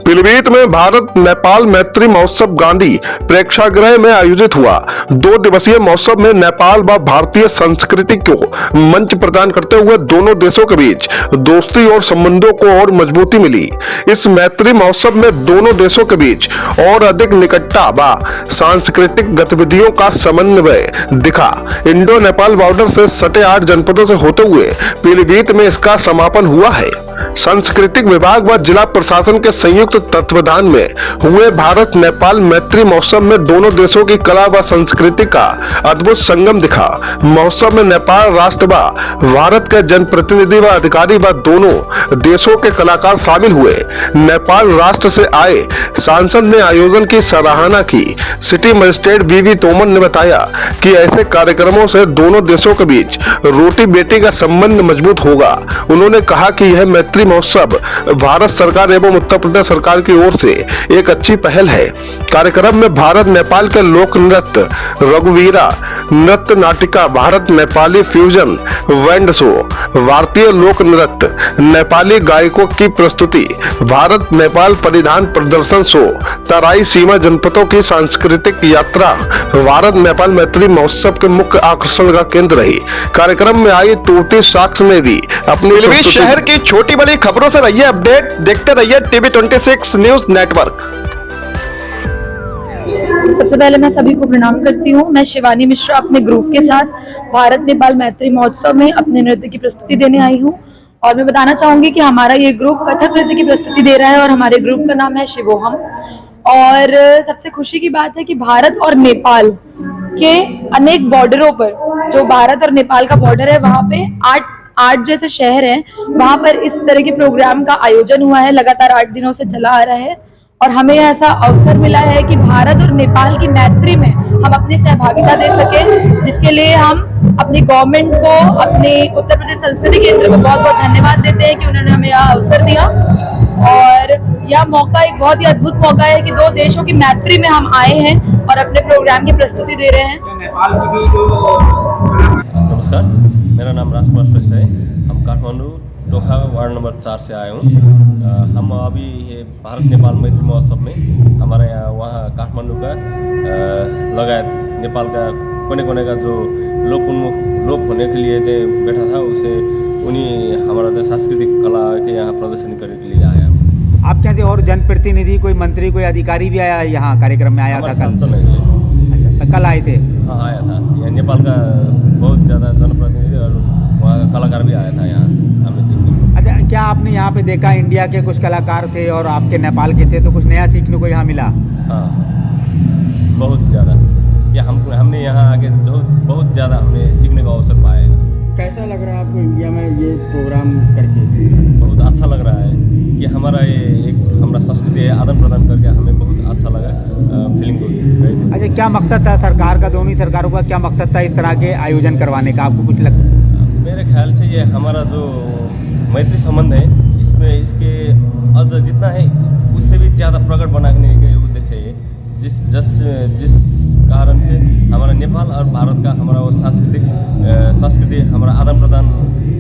पीलीभीत में भारत नेपाल मैत्री महोत्सव गांधी प्रेक्षागृह में आयोजित हुआ। 2 दिवसीय महोत्सव में नेपाल व भारतीय संस्कृति को मंच प्रदान करते हुए दोनों देशों के बीच दोस्ती और संबंधों को और मजबूती मिली। इस मैत्री महोत्सव में दोनों देशों के बीच और अधिक निकटता व सांस्कृतिक गतिविधियों का समन्वय दिखा। इंडो नेपाल बॉर्डर से सटे 8 जनपदों से होते हुए पीलीभीत में इसका समापन हुआ है। सांस्कृतिक विभाग व जिला प्रशासन के संयुक्त तत्वाधान में हुए भारत नेपाल मैत्री महोत्सव में दोनों देशों की कला व संस्कृति का अद्भुत संगम दिखा। महोत्सव में नेपाल राष्ट्र व भारत के जनप्रतिनिधि व अधिकारी व दोनों देशों के कलाकार शामिल हुए। नेपाल राष्ट्र से आए सांसद ने आयोजन की सराहना की। सिटी मजिस्ट्रेट वीवी तोमर ने बताया कि ऐसे कार्यक्रमों से दोनों देशों के बीच रोटी बेटी का संबंध मजबूत होगा। उन्होंने कहा कि यह मैत्री महोत्सव भारत सरकार एवं उत्तर प्रदेश सरकार की ओर से एक अच्छी पहल है। कार्यक्रम में भारत नेपाल के लोक नृत्य, रघुवीरा नृत्य नाटिका, Bharat Nepali fusion band show, भारतीय लोक नृत्य, नेपाली गायकों की प्रस्तुति, भारत नेपाल परिधान प्रदर्शन शो, तराई सीमा जनपदों की सांस्कृतिक यात्रा भारत नेपाल मैत्री महोत्सव के मुख्य आकर्षण का केंद्र रही। कार्यक्रम में आई तोती साक्ष ने भी अपनी पीलीभीत शहर की छोटी बड़ी खबरों से रहिए अपडेट, देखते रहिए टीवी 26 न्यूज नेटवर्क। सबसे पहले मैं सभी को प्रणाम करती हूँ। मैं शिवानी मिश्रा अपने ग्रुप के साथ भारत नेपाल मैत्री महोत्सव में अपने नृत्य की प्रस्तुति देने आई हूँ और मैं बताना चाहूंगी कि हमारा ये ग्रुप कथक नृत्य की प्रस्तुति दे रहा है और हमारे ग्रुप का नाम है शिवोहम। और सबसे खुशी की बात है कि भारत और नेपाल के अनेक बॉर्डरों पर, जो भारत और नेपाल का बॉर्डर है, वहाँ पे 8 जैसे शहर हैं, वहाँ पर इस तरह के प्रोग्राम का आयोजन हुआ है। लगातार 8 दिनों से चला आ रहा है और हमें ऐसा अवसर मिला है कि भारत और नेपाल की मैत्री में हम अपनी सहभागिता दे सके, जिसके लिए हम अपनी गवर्नमेंट को, अपने उत्तर प्रदेश संस्कृति केंद्र को बहुत बहुत धन्यवाद देते हैं कि उन्होंने हमें यह अवसर दिया। और यह मौका एक बहुत ही अद्भुत मौका है कि 2 देशों की मैत्री में हम आए हैं और अपने प्रोग्राम की प्रस्तुति दे रहे हैं। नमस्कार, मेरा नाम राजकुमार श्रेष्ठ है। हम काठमांडू डोखा वार्ड नंबर 4 से आए हूँ। हम अभी ये भारत नेपाल मैत्री महोत्सव में हमारे यहाँ वहाँ काठमांडू का लगायत नेपाल का कोने कोने का जो लोप होने के लिए जो बैठा था, उसे उन्हीं हमारा जो सांस्कृतिक कला के यहाँ प्रदर्शन करने के लिए आया हूँ। आप कैसे और जनप्रतिनिधि, कोई मंत्री, कोई अधिकारी भी आया यहाँ कार्यक्रम में? आया था कल? तो नहीं है। अच्छा, कल आए थे? हाँ, आया था। यहाँ नेपाल का बहुत ज़्यादा जनप्रतिनिधि और वहाँ का कलाकार भी आया था यहाँ हमें देखने। अच्छा, क्या आपने यहाँ पे देखा इंडिया के कुछ कलाकार थे और आपके नेपाल के थे, तो कुछ नया सीखने को यहाँ मिला? हाँ, बहुत ज़्यादा। कि हमने यहाँ आके जो बहुत ज़्यादा हमने सीखने का अवसर पाया है। कैसा लग रहा है आपको इंडिया में ये प्रोग्राम करके? बहुत अच्छा लग रहा है कि हमारा ये एक हमारा संस्कृति आदान प्रदान करके हमें बहुत अच्छा लगा फीलिंग को। अच्छा, क्या मकसद था सरकार का, दोनों सरकारों का क्या मकसद था इस तरह के आयोजन करवाने का? आपको कुछ लगता? मेरे ख्याल से ये हमारा जो मैत्री संबंध है, इसमें इसके अज जितना है उससे भी ज़्यादा प्रकट बनाने के उद्देश्य है। जिस कारण से हमारा नेपाल और भारत का हमारा वो संस्कृति हमारा आदान प्रदान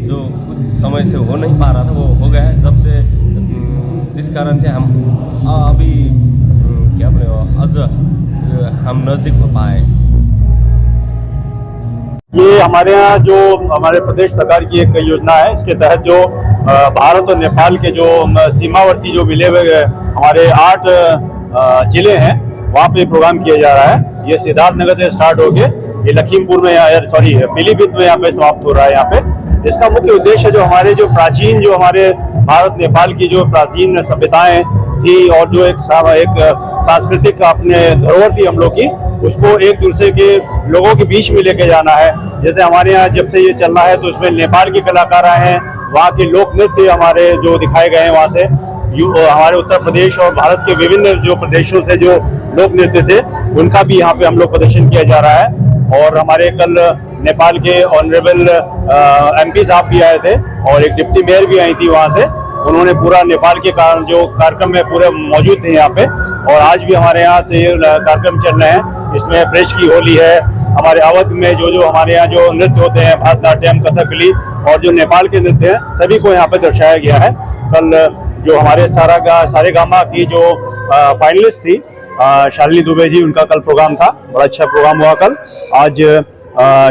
जो कुछ समय से हो नहीं पा रहा था, वो हो गया है। जब से जिस कारण से हम अभी क्या बोले अज हम नज़दीक हो पाए। ये हमारे यहाँ जो हमारे प्रदेश सरकार की एक योजना है, इसके तहत जो भारत और नेपाल के जो सीमावर्ती जो मिले हुए हमारे 8 जिले हैं, वहाँ पे प्रोग्राम किया जा रहा है। ये सिद्धार्थनगर से स्टार्ट होके ये लखीमपुर में पीलीभीत में यहाँ पे समाप्त हो रहा है। यहाँ पे इसका मुख्य उद्देश्य जो हमारे जो प्राचीन जो हमारे भारत नेपाल की जो प्राचीन सभ्यताएं थी और जो एक सांस्कृतिक अपने धरोहर थी हम लोग की, उसको एक दूसरे के लोगों के बीच में लेके जाना है। जैसे हमारे यहाँ जब से ये चल रहा है तो उसमें नेपाल के कलाकार आए हैं, वहाँ के लोक नृत्य हमारे जो दिखाए गए हैं, वहाँ से हमारे उत्तर प्रदेश और भारत के विभिन्न जो प्रदेशों से जो लोक नृत्य थे उनका भी यहाँ पे हम लोग प्रदर्शन किया जा रहा है। और हमारे कल नेपाल के ऑनरेबल MP साहब भी आए थे और एक डिप्टी मेयर भी आई थी वहाँ से। उन्होंने पूरा नेपाल के जो कार्यक्रम में पूरे मौजूद थे यहाँ पे। और आज भी हमारे यहाँ से कार्यक्रम चल रहे हैं। इसमें ब्रज की होली है, हमारे अवध में जो हमारे यहाँ जो नृत्य होते हैं, भरतनाट्यम, कथकली और जो नेपाल के नृत्य हैं, सभी को यहाँ पे दर्शाया गया है। कल जो हमारे सारेगामा की जो फाइनलिस्ट थी शालिनी दुबे जी, उनका कल प्रोग्राम था। बड़ा अच्छा प्रोग्राम हुआ कल। आज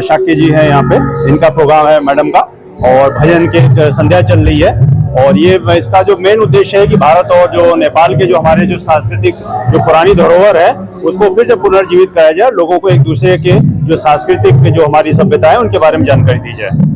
शाक्य जी हैं यहाँ पे, इनका प्रोग्राम है मैडम का, और भजन के संध्या चल रही है। और ये इसका जो मेन उद्देश्य है कि भारत और जो नेपाल के जो हमारे जो सांस्कृतिक जो पुरानी धरोहर है उसको फिर से पुनर्जीवित कराया जाए, लोगों को एक दूसरे के जो सांस्कृतिक जो हमारी सभ्यता है उनके बारे में जानकारी दी जाए।